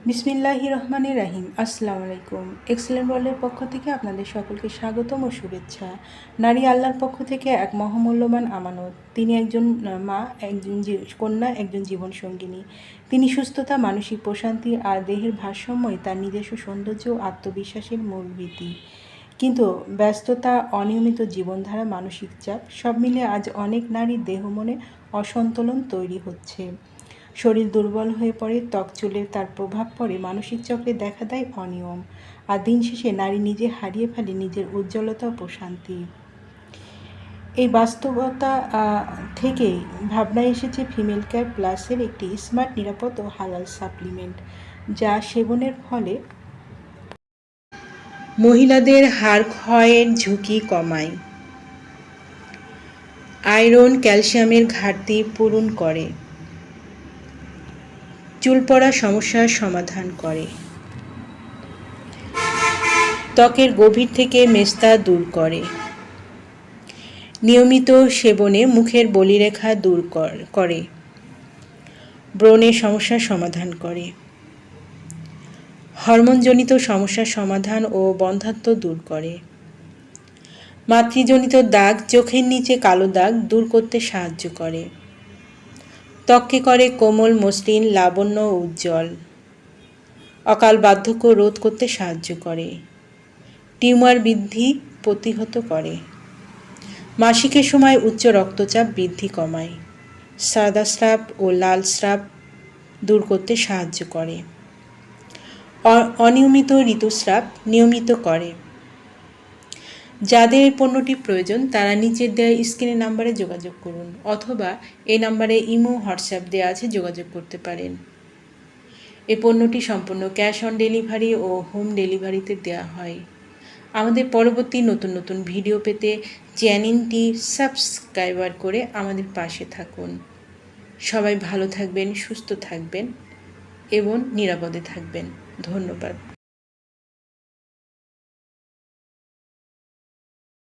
বিসমিল্লাহির রহমানির রাহিম। আসসালামু আলাইকুম। এক্সেলেন্ট ওয়ার্ল্ডের পক্ষ থেকে আপনাদের সকলকে স্বাগতম ও শুভেচ্ছা। নারী আল্লাহর পক্ষ থেকে এক মহামূল্যবান আমানত। তিনি একজন মা, একজন কন্যা, একজন জীবনসঙ্গিনী। তিনি সুস্থতা, মানসিক প্রশান্তি আর দেহের ভারসাম্যই তার নিজস্ব সৌন্দর্য ও আত্মবিশ্বাসের মূল ভিত্তি। কিন্তু ব্যস্ততা, অনিয়মিত জীবনধারা, মানসিক চাপ সব মিলে আজ অনেক নারীর দেহ মনে অসন্তোলন তৈরি হচ্ছে। শরীর দুর্বল হয়ে পড়ে, ত্বক চুলে তার প্রভাব পড়ে, মানসিক চক্রে দেখা দেয় অনিয়ম। আর দিন শেষে নারী নিজে হারিয়ে ফেলে নিজের উজ্জ্বলতা ও প্রশান্তি। এই বাস্তবতা থেকেই ভাবনায় এসেছে ফিমেল কেয়ার প্লাসের একটি স্মার্ট, নিরাপদ ও হালাল সাপ্লিমেন্ট, যা সেবনের ফলে মহিলাদের হাড় ক্ষয়ের ঝুঁকি কমায়, আয়রন, ক্যালসিয়ামের ঘাটতি পূরণ করে, চুল পড়া সমস্যার সমাধান করে, ত্বকের গভীর থেকে মেস্তা দূর করে, নিয়মিত সেবনে মুখের বলিরেখা দূর করে, ব্রণের সমস্যার সমাধান করে, হরমোনজনিত সমস্যার সমাধান ও বন্ধ্যাত্ব দূর করে, মাতৃজনিত দাগ, চোখের নিচে কালো দাগ দূর করতে সাহায্য করে, ত্বককে করে কোমল, মসৃণ, লাবণ্য ও উজ্জ্বল, অকাল বার্ধক্য রোধ করতে সাহায্য করে, টিউমার বৃদ্ধি প্রতিহত করে, মাসিকের সময় উচ্চ রক্তচাপ বৃদ্ধি কমায়, সাদা স্রাব ও লাল স্রাব দূর করতে সাহায্য করে, অনিয়মিত ঋতুস্রাব নিয়মিত করে। যাদের এই পণ্যটি প্রয়োজন তারা নিচের দেওয়া স্ক্রিনের নাম্বারে যোগাযোগ করুন, অথবা এই নাম্বারে ইমো, হোয়াটসঅ্যাপ দেওয়া আছে, যোগাযোগ করতে পারেন। এই পণ্যটি সম্পূর্ণ ক্যাশ অন ডেলিভারি ও হোম ডেলিভারিতে দেওয়া হয়। আমাদের পরবর্তী নতুন নতুন ভিডিও পেতে চ্যানেলটি সাবস্ক্রাইবার করে আমাদের পাশে থাকুন। সবাই ভালো থাকবেন, সুস্থ থাকবেন এবং নিরাপদে থাকবেন। ধন্যবাদ।